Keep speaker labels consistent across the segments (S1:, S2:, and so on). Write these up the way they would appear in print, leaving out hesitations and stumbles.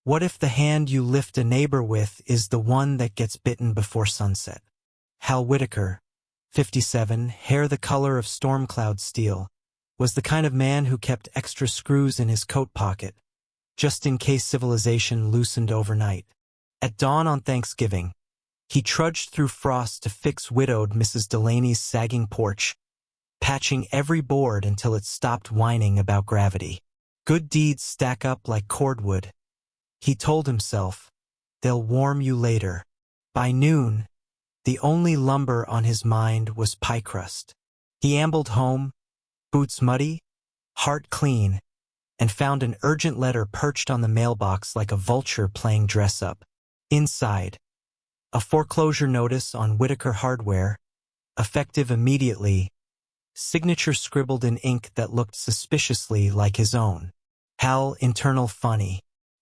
S1: What if the hand you lift a neighbor with is the one that gets bitten before sunset? Hal Whitaker, 57, hair the color of storm cloud steel, was the kind of man who kept extra screws in his coat pocket, just in case civilization loosened overnight. At dawn on Thanksgiving, he trudged through frost to fix widowed Mrs. Delaney's sagging porch, patching every board until it stopped whining about gravity. Good deeds stack up like cordwood, he told himself. They'll warm you later. By noon, the only lumber on his mind was pie crust. He ambled home, boots muddy, heart clean, and found an urgent letter perched on the mailbox like a vulture playing dress-up. Inside, a foreclosure notice on Whitaker hardware, effective immediately, signature scribbled in ink that looked suspiciously like his own. Hal, internal funny.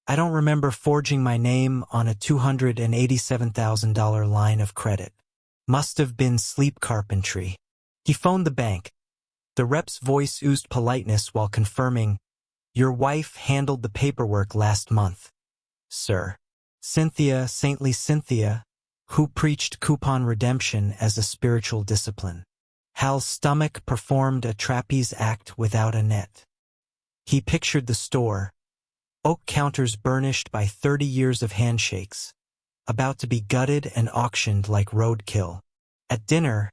S1: I don't remember forging my name on a $287,000 line of credit. Must have been sleep carpentry. He phoned the bank. The rep's voice oozed politeness while confirming, "Your wife handled the paperwork last month, sir." Cynthia, saintly Cynthia, who preached coupon redemption as a spiritual discipline. Hal's stomach performed a trapeze act without a net. He pictured the store, oak counters burnished by 30 years of handshakes, about to be gutted and auctioned like roadkill. At dinner,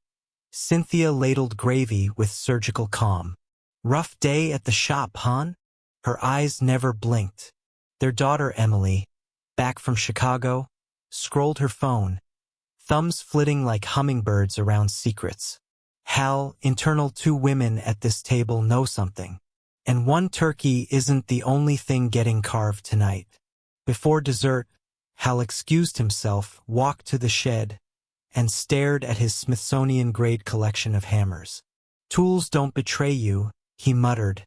S1: Cynthia ladled gravy with surgical calm. "Rough day at the shop, hon?" Her eyes never blinked. Their daughter Emily, back from Chicago, scrolled her phone, thumbs flitting like hummingbirds around secrets. Hal, internal, 2 women at this table know something. And 1 turkey isn't the only thing getting carved tonight. Before dessert, Hal excused himself, walked to the shed, and stared at his Smithsonian-grade collection of hammers. "Tools don't betray you," he muttered,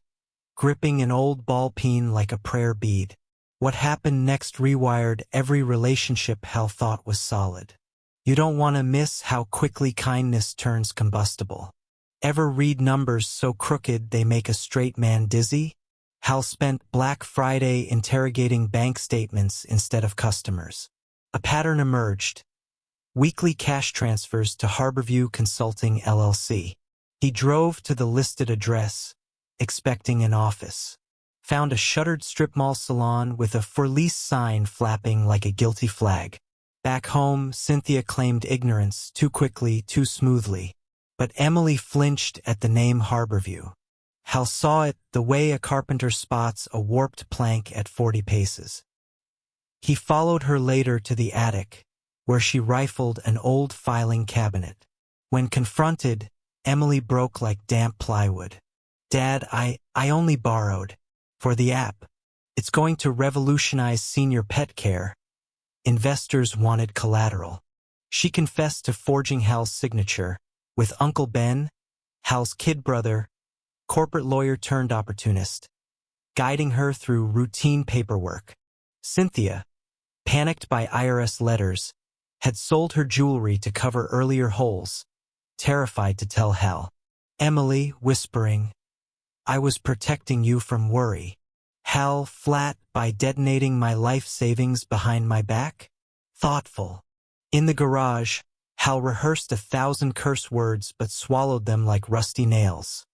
S1: gripping an old ball peen like a prayer bead. What happened next rewired every relationship Hal thought was solid. You don't want to miss how quickly kindness turns combustible. Ever read numbers so crooked they make a straight man dizzy? Hal spent Black Friday interrogating bank statements instead of customers. A pattern emerged. Weekly cash transfers to Harborview Consulting LLC. He drove to the listed address, expecting an office. Found a shuttered strip mall salon with a for lease sign flapping like a guilty flag. Back home, Cynthia claimed ignorance too quickly, too smoothly. But Emily flinched at the name Harborview. Hal saw it the way a carpenter spots a warped plank at 40 paces. He followed her later to the attic, where she rifled an old filing cabinet. When confronted, Emily broke like damp plywood. "Dad, I only borrowed. For the app. It's going to revolutionize senior pet care. Investors wanted collateral." She confessed to forging Hal's signature, with Uncle Ben, Hal's kid brother, corporate lawyer turned opportunist, guiding her through routine paperwork. Cynthia, panicked by IRS letters, had sold her jewelry to cover earlier holes, terrified to tell Hal. Emily, whispering, "I was protecting you from worry." Hal, flat by detonating my life savings behind my back? Thoughtful. In the garage, Hal rehearsed 1,000 curse words but swallowed them like rusty nails.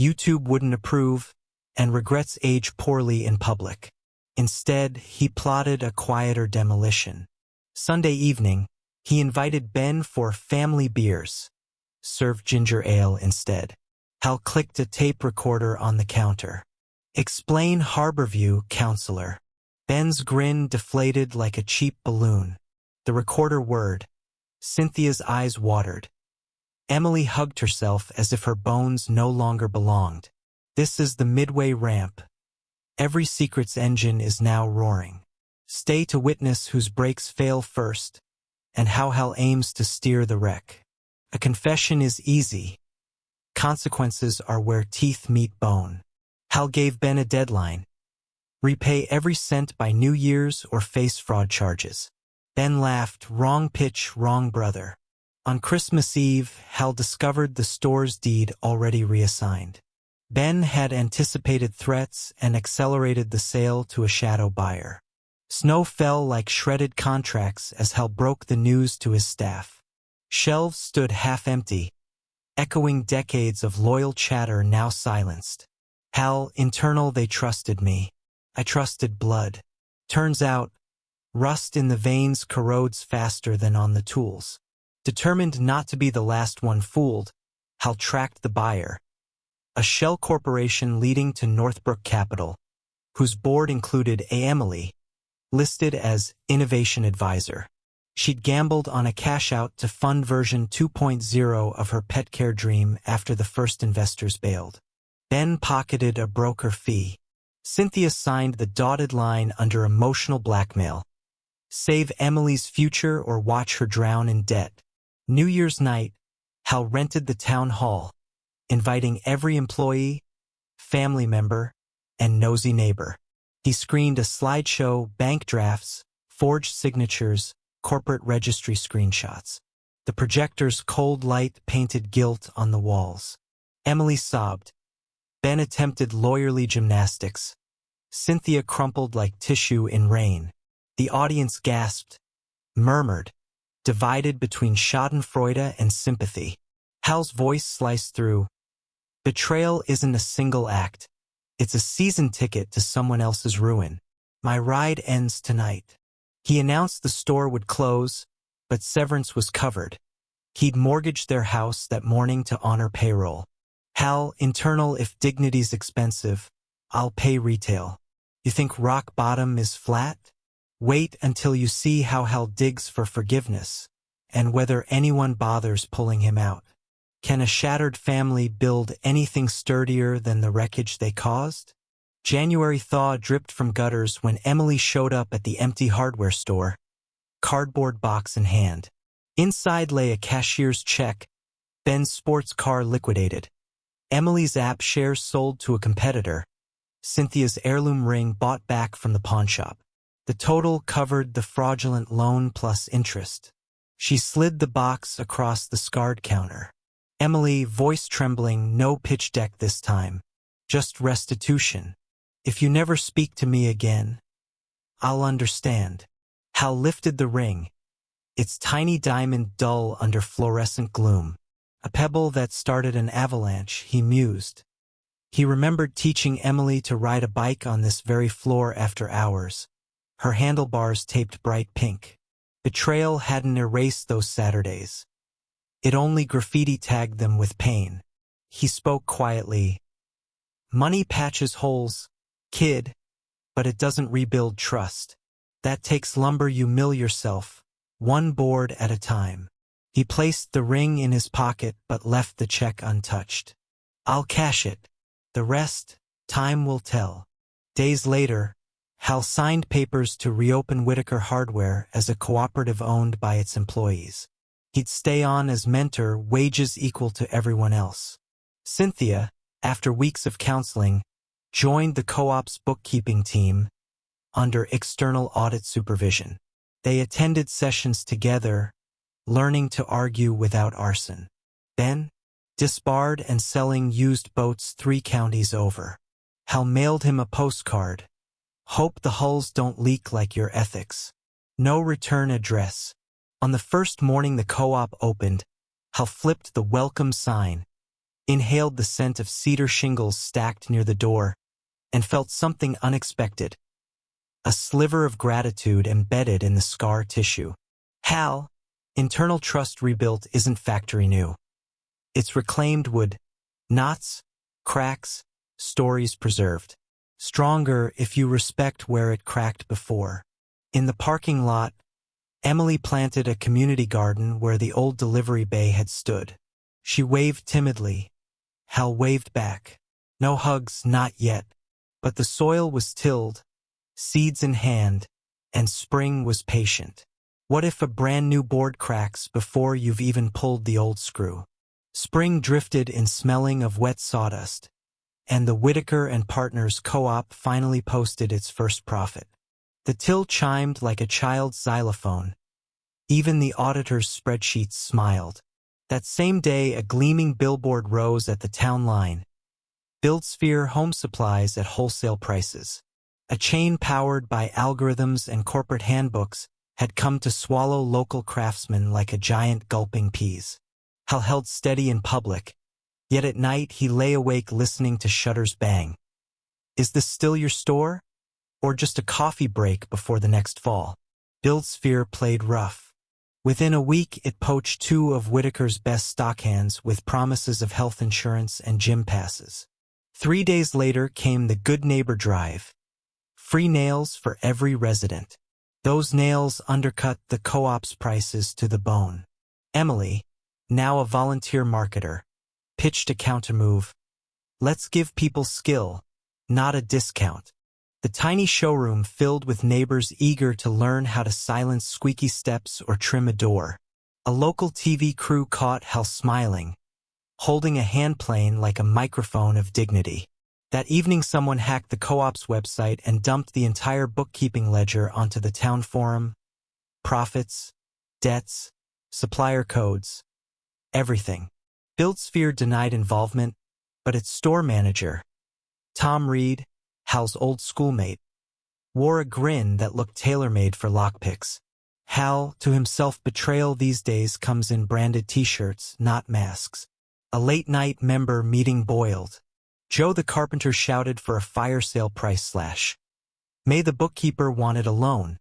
S1: YouTube wouldn't approve, and regrets age poorly in public. Instead, he plotted a quieter demolition. Sunday evening, he invited Ben for family beers. Served ginger ale instead. Hal clicked a tape recorder on the counter. "Explain Harborview, counselor." Ben's grin deflated like a cheap balloon. The recorder whirred. Cynthia's eyes watered. Emily hugged herself as if her bones no longer belonged. "This is the midway ramp. Every secret's engine is now roaring. Stay to witness whose brakes fail first, and how Hal aims to steer the wreck. A confession is easy. Consequences are where teeth meet bone." Hal gave Ben a deadline. Repay every cent by New Year's or face fraud charges. Ben laughed, wrong pitch, wrong brother. On Christmas Eve, Hal discovered the store's deed already reassigned. Ben had anticipated threats and accelerated the sale to a shadow buyer. Snow fell like shredded contracts as Hal broke the news to his staff. Shelves stood half empty, echoing decades of loyal chatter now silenced. Hal, internal, they trusted me. I trusted blood. Turns out, rust in the veins corrodes faster than on the tools. Determined not to be the last one fooled, Hal tracked the buyer, a shell corporation leading to Northbrook Capital, whose board included Emily, listed as Innovation Advisor. She'd gambled on a cash-out to fund version 2.0 of her pet care dream after the first investors bailed. Ben pocketed a broker fee. Cynthia signed the dotted line under emotional blackmail. Save Emily's future or watch her drown in debt. New Year's night, Hal rented the town hall, inviting every employee, family member, and nosy neighbor. He screened a slideshow, bank drafts, forged signatures, corporate registry screenshots. The projector's cold light painted guilt on the walls. Emily sobbed. Ben attempted lawyerly gymnastics. Cynthia crumpled like tissue in rain. The audience gasped, murmured, divided between schadenfreude and sympathy. Hal's voice sliced through. Betrayal isn't a single act. It's a season ticket to someone else's ruin. My ride ends tonight. He announced the store would close, but severance was covered. He'd mortgaged their house that morning to honor payroll. Hal, internal, if dignity's expensive, I'll pay retail. You think rock bottom is flat? Wait until you see how Hal digs for forgiveness, and whether anyone bothers pulling him out. Can a shattered family build anything sturdier than the wreckage they caused? January thaw dripped from gutters when Emily showed up at the empty hardware store, cardboard box in hand. Inside lay a cashier's check, Ben's sports car liquidated. Emily's app shares sold to a competitor, Cynthia's heirloom ring bought back from the pawnshop. The total covered the fraudulent loan plus interest. She slid the box across the scarred counter. Emily, voice trembling, no pitch deck this time. Just restitution. If you never speak to me again, I'll understand. Hal lifted the ring, its tiny diamond dull under fluorescent gloom. A pebble that started an avalanche, he mused. He remembered teaching Emily to ride a bike on this very floor after hours, her handlebars taped bright pink. Betrayal hadn't erased those Saturdays. It only graffiti tagged them with pain. He spoke quietly. Money patches holes, kid, but it doesn't rebuild trust. That takes lumber. You mill yourself, one board at a time. He placed the ring in his pocket but left the check untouched. I'll cash it. The rest, time will tell. Days later, Hal signed papers to reopen Whitaker Hardware as a cooperative owned by its employees. He'd stay on as mentor, wages equal to everyone else. Cynthia, after weeks of counseling, joined the co-op's bookkeeping team under external audit supervision. They attended sessions together, learning to argue without arson. Ben, disbarred and selling used boats 3 counties over. Hal mailed him a postcard. Hope the hulls don't leak like your ethics. No return address. On the first morning the co-op opened, Hal flipped the welcome sign, inhaled the scent of cedar shingles stacked near the door, and felt something unexpected. A sliver of gratitude embedded in the scar tissue. Hal, internal trust rebuilt isn't factory new. It's reclaimed wood, knots, cracks, stories preserved. Stronger if you respect where it cracked before. In the parking lot, Emily planted a community garden where the old delivery bay had stood. She waved timidly. Hal waved back. No hugs, not yet. But the soil was tilled, seeds in hand, and spring was patient. What if a brand new board cracks before you've even pulled the old screw? Spring drifted in smelling of wet sawdust, and the Whitaker and Partners co-op finally posted its first profit. The till chimed like a child's xylophone. Even the auditor's spreadsheets smiled. That same day, a gleaming billboard rose at the town line. BuildSphere home supplies at wholesale prices. A chain powered by algorithms and corporate handbooks had come to swallow local craftsmen like a giant gulping peas. Hal held steady in public, yet at night he lay awake listening to shutters bang. Is this still your store? Or just a coffee break before the next fall? Buildsphere played rough. Within a week, it poached 2 of Whitaker's best stockhands with promises of health insurance and gym passes. 3 days later came the Good Neighbor Drive. Free nails for every resident. Those nails undercut the co-op's prices to the bone. Emily, now a volunteer marketer, pitched a countermove. Let's give people skill, not a discount. The tiny showroom filled with neighbors eager to learn how to silence squeaky steps or trim a door. A local TV crew caught Hal smiling, holding a handplane like a microphone of dignity. That evening someone hacked the co-op's website and dumped the entire bookkeeping ledger onto the town forum. Profits, debts, supplier codes, everything. Buildsphere denied involvement, but its store manager, Tom Reed, Hal's old schoolmate, wore a grin that looked tailor-made for lockpicks. Hal, to himself, betrayal these days comes in branded t-shirts, not masks. A late-night member meeting boiled. Joe the carpenter shouted for a fire sale price slash. May the bookkeeper wanted a loan.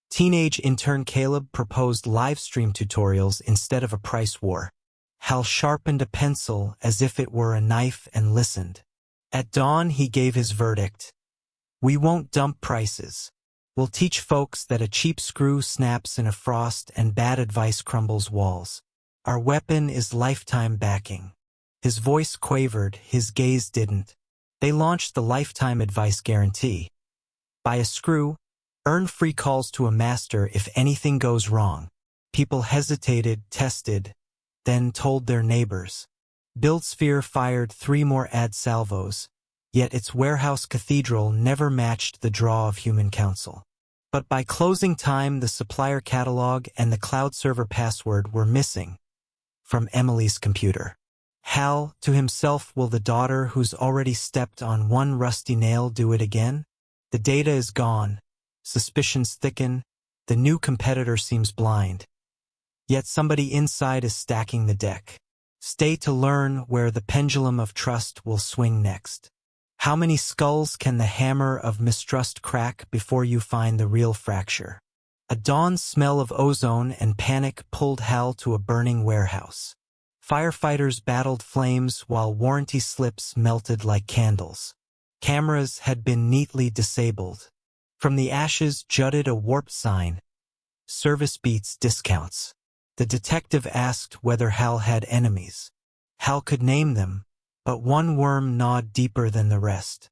S1: Teenage intern Caleb proposed live stream tutorials instead of a price war. Hal sharpened a pencil as if it were a knife and listened. At dawn he gave his verdict. We won't dump prices. We'll teach folks that a cheap screw snaps in a frost and bad advice crumbles walls. Our weapon is lifetime backing. His voice quavered, his gaze didn't. They launched the lifetime advice guarantee. Buy a screw, earn free calls to a master if anything goes wrong. People hesitated, tested, then told their neighbors. Buildsphere fired 3 more ad salvos, yet its warehouse cathedral never matched the draw of human counsel. But by closing time, the supplier catalog and the cloud server password were missing from Emily's computer. Hal, to himself, will the daughter who's already stepped on one rusty nail do it again? The data is gone. Suspicions thicken. The new competitor seems blind. Yet somebody inside is stacking the deck. Stay to learn where the pendulum of trust will swing next. How many skulls can the hammer of mistrust crack before you find the real fracture? A dawn smell of ozone and panic pulled Hal to a burning warehouse. Firefighters battled flames while warranty slips melted like candles. Cameras had been neatly disabled. From the ashes jutted a warped sign. Service beats discounts. The detective asked whether Hal had enemies. Hal could name them, but one worm gnawed deeper than the rest.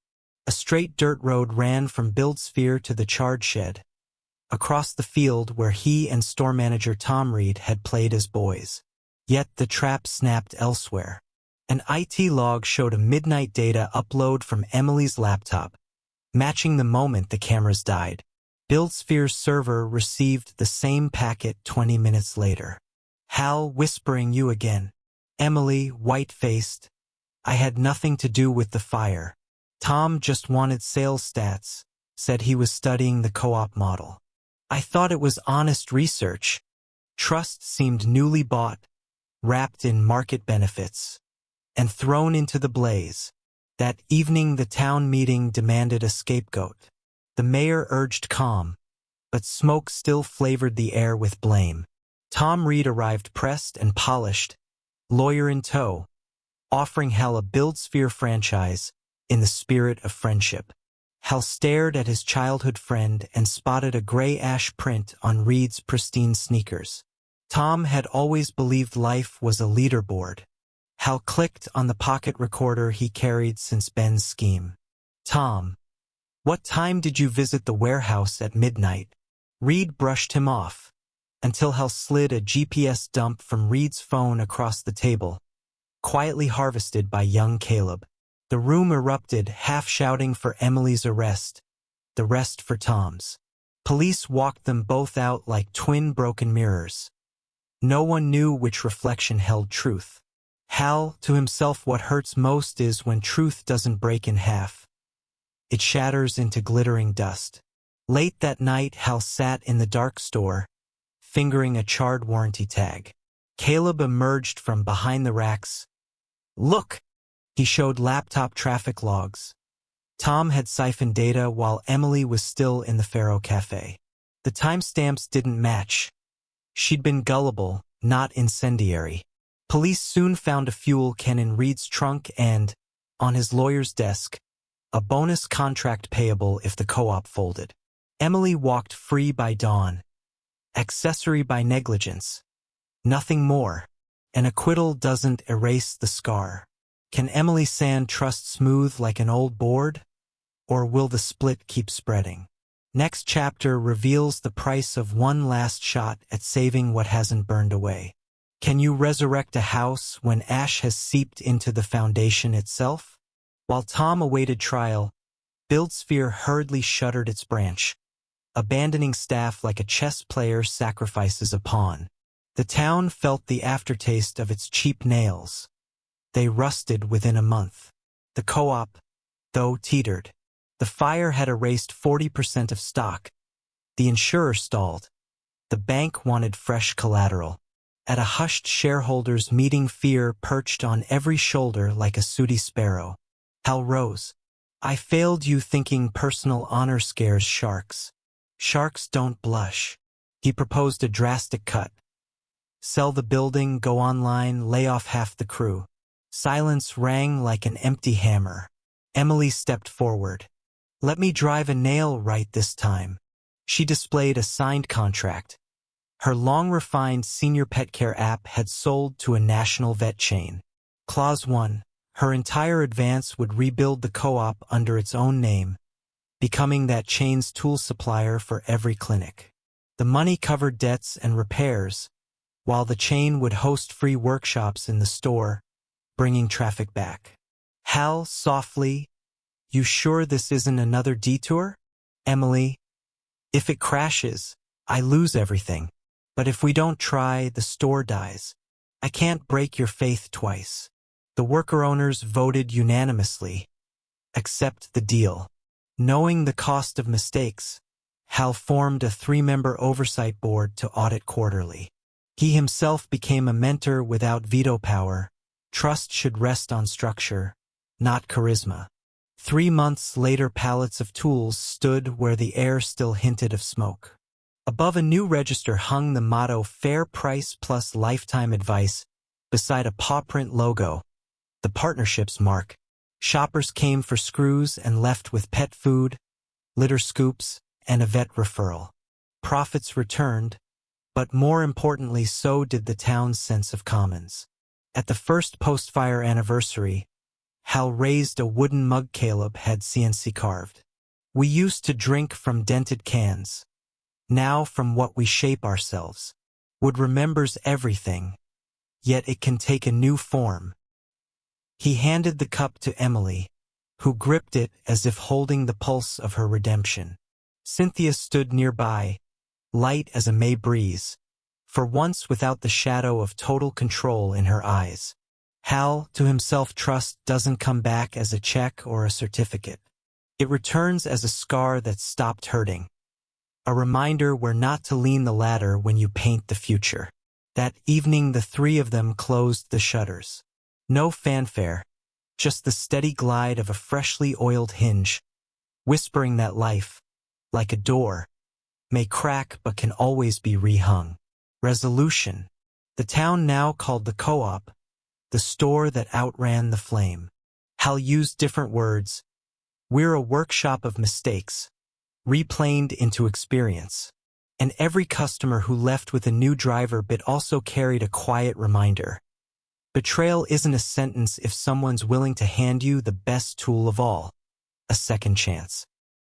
S1: A straight dirt road ran from Buildsphere to the charred shed, across the field where he and store manager Tom Reed had played as boys. Yet the trap snapped elsewhere. An IT log showed a midnight data upload from Emily's laptop, matching the moment the cameras died. Buildsphere's server received the same packet 20 minutes later. Hal whispering you again. Emily, white-faced. I had nothing to do with the fire. Tom just wanted sales stats, said he was studying the co-op model. I thought it was honest research. Trust seemed newly bought, wrapped in market benefits, and thrown into the blaze. That evening the town meeting demanded a scapegoat. The mayor urged calm, but smoke still flavored the air with blame. Tom Reed arrived pressed and polished, lawyer in tow, offering Hal a Buildsphere franchise in the spirit of friendship. Hal stared at his childhood friend and spotted a gray ash print on Reed's pristine sneakers. Tom had always believed life was a leaderboard. Hal clicked on the pocket recorder he carried since Ben's scheme. Tom, what time did you visit the warehouse at midnight? Reed brushed him off, until Hal slid a GPS dump from Reed's phone across the table, quietly harvested by young Caleb. The room erupted, half shouting for Emily's arrest, the rest for Tom's. Police walked them both out like twin broken mirrors. No one knew which reflection held truth. Hal, to himself, what hurts most is when truth doesn't break in half. it shatters into glittering dust. Late that night, Hal sat in the dark store, fingering a charred warranty tag. Caleb emerged from behind the racks. Look! He showed laptop traffic logs. Tom had siphoned data while Emily was still in the Faro Cafe. The timestamps didn't match. She'd been gullible, not incendiary. Police soon found a fuel can in Reed's trunk and, on his lawyer's desk, a bonus contract payable if the co-op folded. Emily walked free by dawn. Accessory by negligence. Nothing more. An acquittal doesn't erase the scar. Can Emily Sand trust smooth like an old board? Or will the split keep spreading? Next chapter reveals the price of one last shot at saving what hasn't burned away. Can you resurrect a house when ash has seeped into the foundation itself? While Tom awaited trial, Buildsphere hurriedly shuttered its branch, abandoning staff like a chess player sacrifices a pawn. The town felt the aftertaste of its cheap nails. They rusted within a month. The co-op, though, teetered. The fire had erased 40% of stock. The insurer stalled. The bank wanted fresh collateral. At a hushed shareholders' meeting, fear perched on every shoulder like a sooty sparrow. Hal rose. I failed you thinking personal honor scares sharks. Sharks don't blush. He proposed a drastic cut. Sell the building, go online, lay off half the crew. Silence rang like an empty hammer. Emily stepped forward. Let me drive a nail right this time. She displayed a signed contract. Her long-refined senior pet care app had sold to a national vet chain. Clause 1. Her entire advance would rebuild the co-op under its own name, becoming that chain's tool supplier for every clinic. The money covered debts and repairs, while the chain would host free workshops in the store, bringing traffic back. Hal, softly, you sure this isn't another detour? Emily, if it crashes, I lose everything. But if we don't try, the store dies. I can't break your faith twice. The worker owners voted unanimously. Accept the deal. Knowing the cost of mistakes, Hal formed a 3-member oversight board to audit quarterly. He himself became a mentor without veto power. Trust should rest on structure, not charisma. 3 months later, pallets of tools stood where the air still hinted of smoke. Above a new register hung the motto Fair Price Plus Lifetime Advice beside a paw print logo, the partnership's mark. Shoppers came for screws and left with pet food, litter scoops, and a vet referral. Profits returned, but more importantly, so did the town's sense of commons. At the first post-fire anniversary, Hal raised a wooden mug Caleb had CNC carved. We used to drink from dented cans. Now from what we shape ourselves. Wood remembers everything, yet it can take a new form. He handed the cup to Emily, who gripped it as if holding the pulse of her redemption. Cynthia stood nearby, light as a May breeze, for once without the shadow of total control in her eyes. Hal, to himself, trust doesn't come back as a check or a certificate. It returns as a scar that stopped hurting. A reminder where not to lean the ladder when you paint the future. That evening the 3 of them closed the shutters. No fanfare, just the steady glide of a freshly oiled hinge, whispering that life, like a door, may crack but can always be rehung. Resolution. The town now called the co-op, the store that outran the flame. Hal used different words. We're a workshop of mistakes, replaned into experience. And every customer who left with a new driver bit also carried a quiet reminder. Betrayal isn't a sentence if someone's willing to hand you the best tool of all, a second chance.